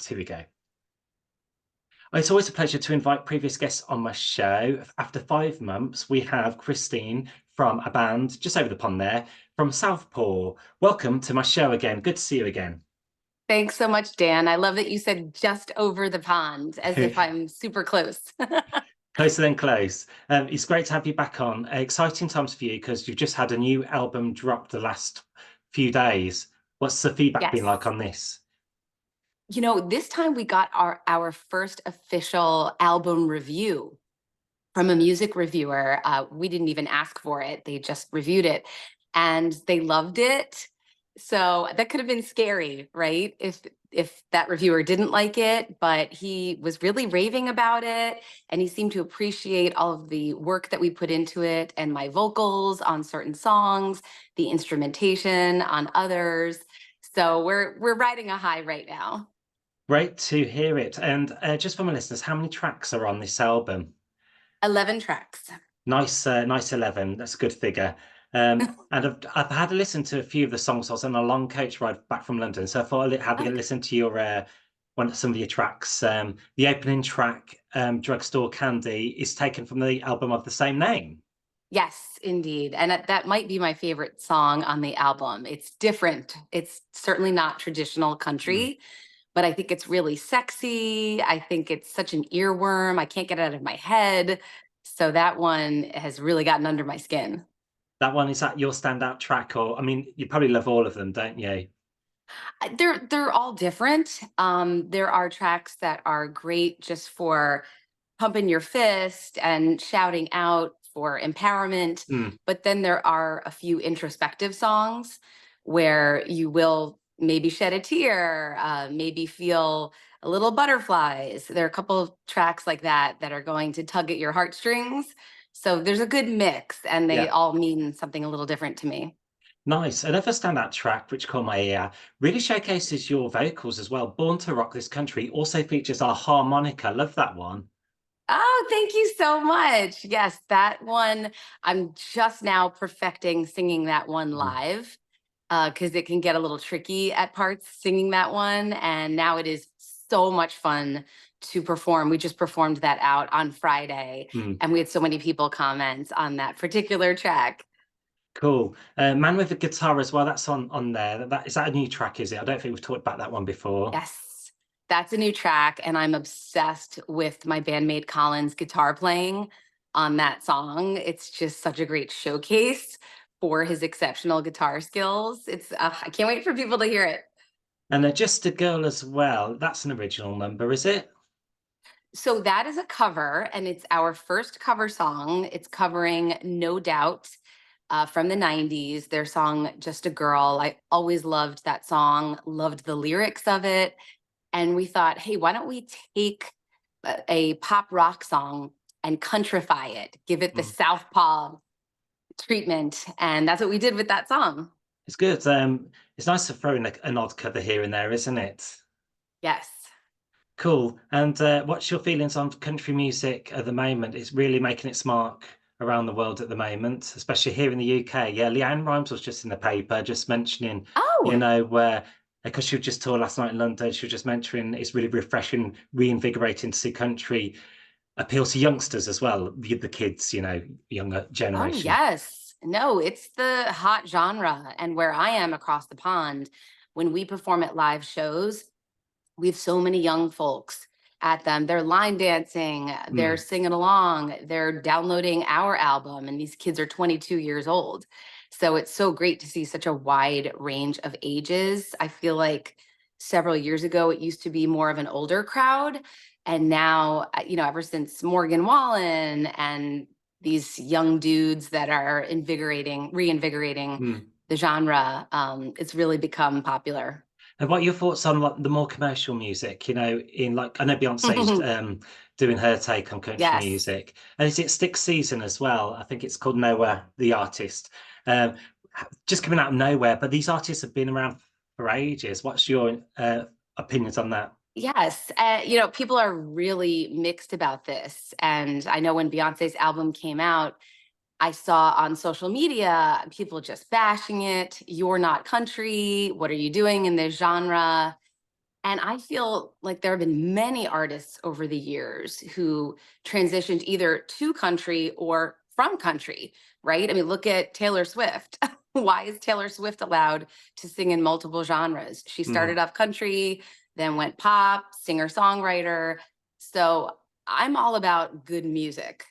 months. Here we go. It's always a pleasure to invite previous guests on my show. After 5 months, we have Christine from a band just over the pond there from Southpaw. Welcome to my show again. Good to see you again. Thanks so much, Dan. I love that you said just over the pond, as if I'm super close. Closer than close. It's great to have you back on. Exciting times for you because you've just had a new album drop the last few days. What's the feedback been like on this? You know, this time we got our first official album review from a music reviewer. We didn't even ask for it. They just reviewed it and they loved it. So that could have been scary, right? If that reviewer didn't like it, but he was really raving about it and he seemed to appreciate all of the work that we put into it and my vocals on certain songs, the instrumentation on others. So we're riding a high right now. Great to hear it. And just for my listeners, how many tracks are on this album? 11 tracks. Nice, nice 11. That's a good figure. And I've had a listen to a few of the songs. I was on a long coach ride back from London, so I thought I'd have a listen to your some of your tracks. The opening track, "Drugstore Candy," is taken from the album of the same name. Yes, indeed. And that might be my favorite song on the album. It's different. It's certainly not traditional country, but I think it's really sexy. I think it's such an earworm. I can't get it out of my head. So that one has really gotten under my skin. That one, is that your standout track? Or, I mean, you probably love all of them, don't you? They're all different. There are tracks that are great just for pumping your fist and shouting out for empowerment. But then there are a few introspective songs where you will maybe shed a tear, maybe feel a little butterflies. There are a couple of tracks like that that are going to tug at your heartstrings. So there's a good mix and they all mean something a little different to me. Nice. Another standout track, which caught my ear, really showcases your vocals as well. "Born to Rock This Country" also features our harmonica. Love that one. Oh, thank you so much. Yes, that one, I'm just now perfecting singing that one live because it can get a little tricky at parts singing that one. And now it is so much fun to perform. We just performed that out on Friday and we had so many people comment on that particular track. Cool. "Man with a Guitar" as well. That's on there. Is that a new track? Is it? I don't think we've talked about that one before. Yes, that's a new track, and I'm obsessed with my bandmate Colin's guitar playing on that song. It's just such a great showcase for his exceptional guitar skills. I can't wait for people to hear it. And "Just a Girl" as well. That's an original number, is it? So that is a cover, and it's our first cover song. It's covering No Doubt from the 90s, their song Just a Girl. I always loved that song, loved the lyrics of it. And we thought, hey, why don't we take a pop rock song and countrify it, give it the Southpaw treatment. And that's what we did with that song. It's good. It's nice to throw in an odd cover here and there, isn't it? Yes. Cool. And what's your feelings on country music at the moment? It's really making its mark around the world at the moment, especially here in the UK. Yeah, Leanne Rimes was just in the paper, just mentioning, Oh, where because she was just toured last night in London, she was just mentioning it's really refreshing, reinvigorating to see country appeal to youngsters as well, the kids, younger oh, generation. yes. No, it's the hot genre. And where I am across the pond, when we perform at live shows, we have so many young folks at them. They're line dancing, they're singing along, they're downloading our album, and these kids are 22 years old. So it's so great to see such a wide range of ages. I feel like several years ago, it used to be more of an older crowd. And now, ever since Morgan Wallen and these young dudes that are reinvigorating the genre, it's really become popular. And what are your thoughts on like the more commercial music? In like I know Beyonce's doing her take on country Yes. music, and is it Stick Season as well? I think it's called Nowhere, the artist. Um, just coming out of nowhere, but these artists have been around for ages. What's your opinions on that? Yes. People are really mixed about this. And I know when Beyonce's album came out, I saw on social media people just bashing it. You're not country. What are you doing in this genre? And I feel like there have been many artists over the years who transitioned either to country or from country, right? I mean, look at Taylor Swift. Why is Taylor Swift allowed to sing in multiple genres? She Mm, started off country, then went pop, singer songwriter. So I'm all about good music.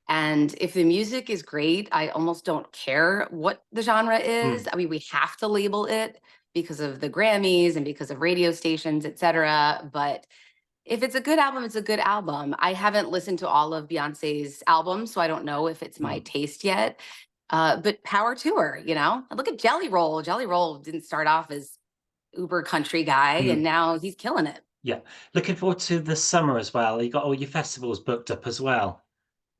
And if the music is great, I almost don't care what the genre is. mm. I mean, we have to label it because of the Grammys and because of radio stations, et cetera. But if it's a good album, it's a good album. I haven't listened to all of Beyonce's albums, so I don't know if it's my Mm. taste yet. But power to her, you know? And look at Jelly Roll. Jelly Roll didn't start off as uber country guy, and Mm. now he's killing it. Yeah. Looking forward to the summer as well. You got all your festivals booked up as well.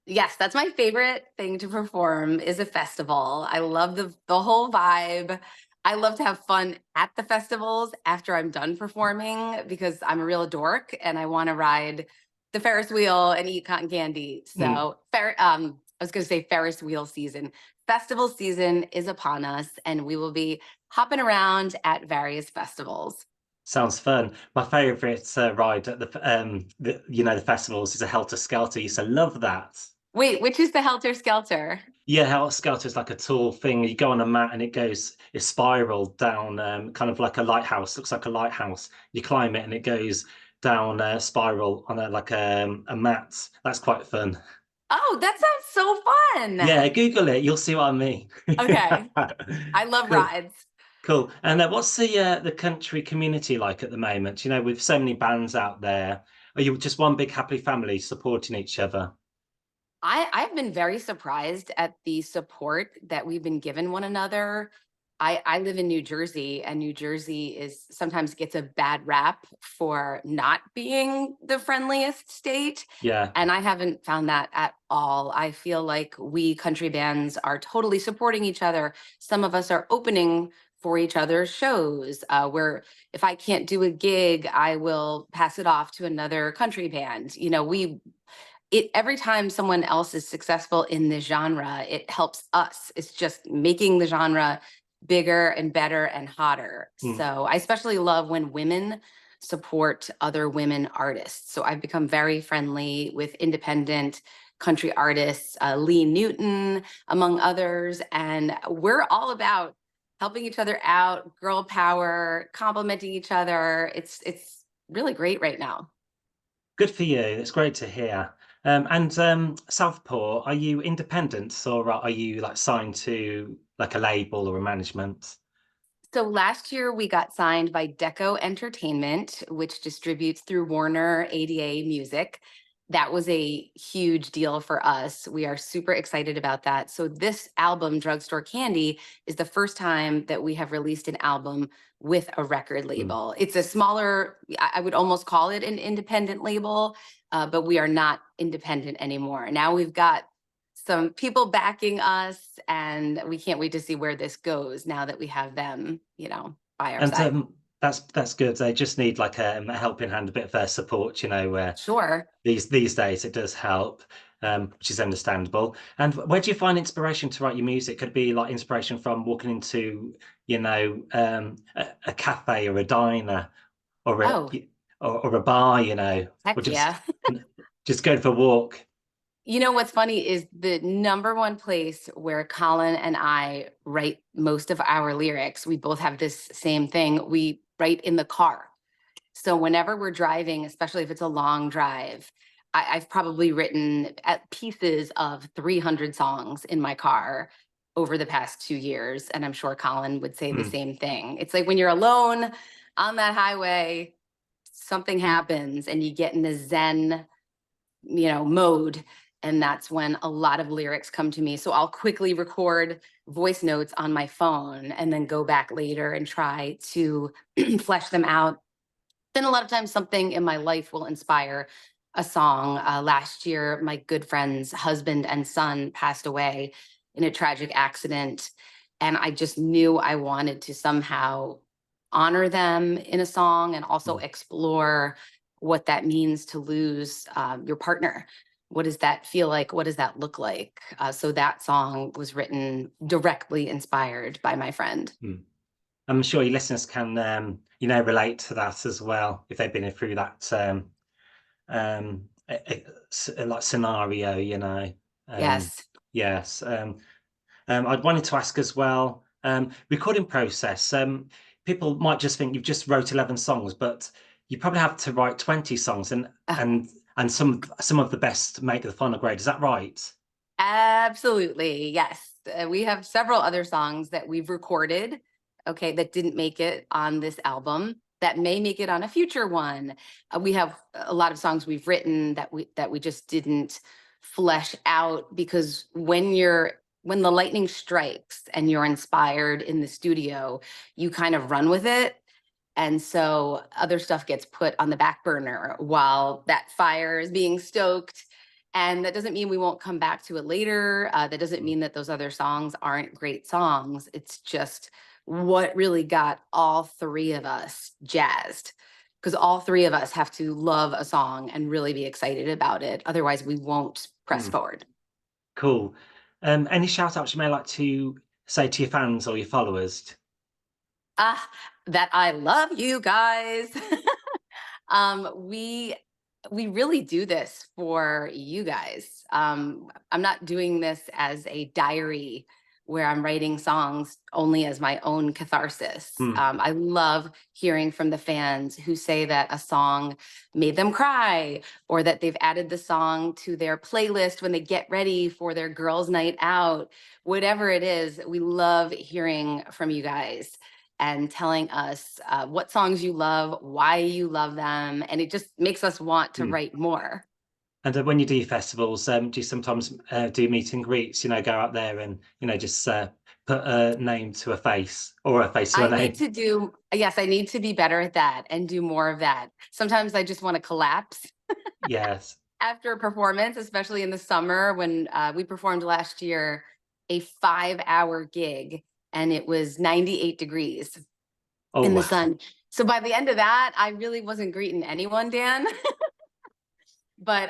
Yes, that's my favorite thing to perform is a festival. I love the whole vibe. I love to have fun at the festivals after I'm done performing because I'm a real dork and I want to ride the Ferris wheel and eat cotton candy. Mm. So, I was going to say Ferris wheel season. Festival season is upon us, and we will be hopping around at various festivals. Sounds fun. My favorite ride at the festivals is a Helter Skelter. I used to love that. Wait, which is the Helter Skelter? Yeah, Helter Skelter is like a tall thing. You go on a mat and it spiraled down, kind of like a lighthouse. Looks like a lighthouse. You climb it and it goes down spiral on a mat. That's quite fun. Oh, that sounds so Yeah, fun. Google it. You'll see what I mean. Okay. I love Cool, rides. cool. And what's the country community like at the moment? You know, with so many bands out there, are you just one big happy family supporting each other? I've been very surprised at the support that we've been given one another. I live in New Jersey, and New Jersey is sometimes gets a bad rap for not being the friendliest state. Yeah. And I haven't found that at all. I feel like we country bands are totally supporting each other. Some of us are opening for each other's shows, where if I can't do a gig, I will pass it off to another country band. You know, we it every time someone else is successful in this genre, it helps us. It's just making the genre bigger and better and hotter. Mm. So I especially love when women support other women artists. So I've become very friendly with independent country artists, Lee Newton, among others. And we're all about helping each other out, girl power, complimenting each other. It's really great right now. Good for you. It's great to hear. And Southpaw, are you independent or are you like signed to like a label or a management? So last year we got signed by Deco Entertainment, which distributes through Warner ADA Music. That was a huge deal for us. We are super excited about that. So this album, Drugstore Candy, is the first time that we have released an album with a record Mm. label. It's a smaller, I would almost call it an independent label, but we are not independent anymore. Now we've got some people backing us, and we can't wait to see where this goes now that we have them, by our And side. that's good. They just need like a helping hand, a bit of their support, you know, where Sure. these days it does help, which is understandable. And where do you find inspiration to write your music? Could it be like inspiration from walking into, a cafe or a diner or Oh, a bar, or heck just yeah. just going for a walk. You know what's funny is the number one place where Colin and I write most of our lyrics. We both have this same thing. We write in the car. So whenever we're driving, especially if it's a long drive, I've probably written at pieces of 300 songs in my car over the past 2 years. And I'm sure Colin would say the Mm. same thing. It's like when you're alone on that highway, something happens and you get in a Zen, mode. And that's when a lot of lyrics come to me. So I'll quickly record voice notes on my phone and then go back later and try to flesh them out. Then a lot of times something in my life will inspire a song. Last year, my good friend's husband and son passed away in a tragic accident. And I just knew I wanted to somehow honor them in a song and also Mm. explore what that means to lose your partner. What does that feel like? What does that look like? So that song was written directly inspired by my friend. Mm. I'm sure your listeners can relate to that as well if they've been through that like scenario, Yes. yes. I'd wanted to ask as well, recording process. People might just think you've just wrote 11 songs, but you probably have to write 20 songs, and Uh, some of the best make the final grade. Is that right? Absolutely. Yes. We have several other songs that we've recorded, okay, that didn't make it on this album that may make it on a future one. We have a lot of songs we've written that we just didn't flesh out because when the lightning strikes and you're inspired in the studio, you kind of run with it. And so other stuff gets put on the back burner while that fire is being stoked. And that doesn't mean we won't come back to it later. That doesn't Mm. mean that those other songs aren't great songs. It's just what really got all three of us jazzed. Because all three of us have to love a song and really be excited about it. Otherwise, we won't press Mm. forward. Cool. Any shout outs you may like to say to your fans or your followers? Ah, that I love you guys. Um, we we really do this for you guys. I'm not doing this as a diary where I'm writing songs only as my own catharsis. Mm. I love hearing from the fans who say that a song made them cry or that they've added the song to their playlist when they get ready for their girls' night out. Whatever it is, we love hearing from you guys and telling us what songs you love, why you love them, and it just makes us want to Mm. write more. And when you do festivals, do you sometimes do meet and greets? Go out there and just put a name to a face or a face to a I need name. to do, yes, I need to be better at that and do more of that. Sometimes I just want to collapse Yes. after a performance, especially in the summer when we performed last year a 5-hour gig and it was 98 degrees Oh in the wow. sun. So by the end of that, I really wasn't greeting anyone, Dan. But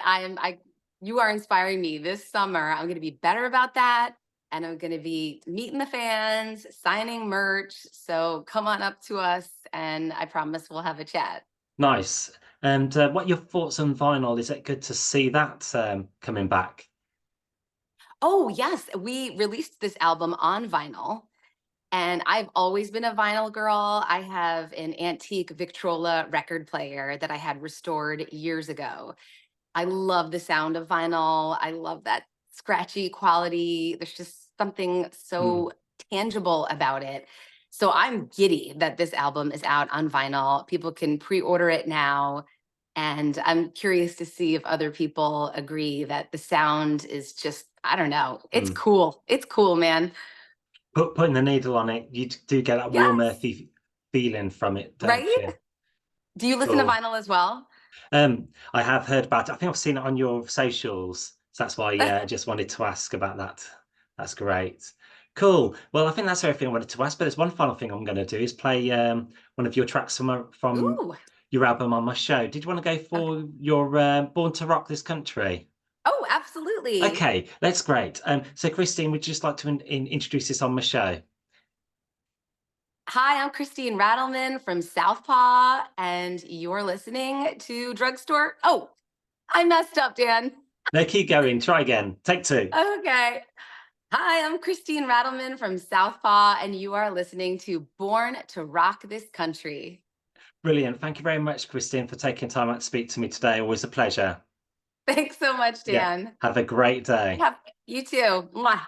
you are inspiring me this summer. I'm going to be better about that. And I'm going to be meeting the fans, signing merch. So come on up to us and I promise we'll have a chat. Nice. And what are your thoughts on vinyl? Is it good to see that coming back? Oh, yes. We released this album on vinyl. And I've always been a vinyl girl. I have an antique Victrola record player that I had restored years ago. I love the sound of vinyl. I love that scratchy quality. There's just something Mm. so tangible about it. So I'm giddy that this album is out on vinyl. People can pre-order it now. And I'm curious to see if other people agree that the sound is just, I don't know. It's Mm. cool. It's cool, man. Putting the needle on it, you do get that warm, Yes. earthy feeling from it, don't Right? you? Do you listen to Cool. vinyl as well? I have heard about it. I think I've seen it on your socials. So that's why, yeah, I just wanted to ask about that. That's great. Cool. Well, I think that's everything I wanted to ask. But there's one final thing I'm going to do is play one of your tracks from Ooh. your album on my show. Did you want to go Okay. for your Born to Rock This Country? Oh, absolutely. Okay, that's great. So, Christine, would you just like to introduce this on my show? Hi, I'm Christine Radlmann from Southpaw, and you're listening to Drugstore. Oh, I messed up, Dan. No, keep going. Try again. Take two. Okay. Hi, I'm Christine Radlmann from Southpaw, and you are listening to Born to Rock This Country. Brilliant. Thank you very much, Christine, for taking time out to speak to me today. Always a pleasure. Thanks so much, Yeah. Dan. Have a great day. Have, you too. Mwah.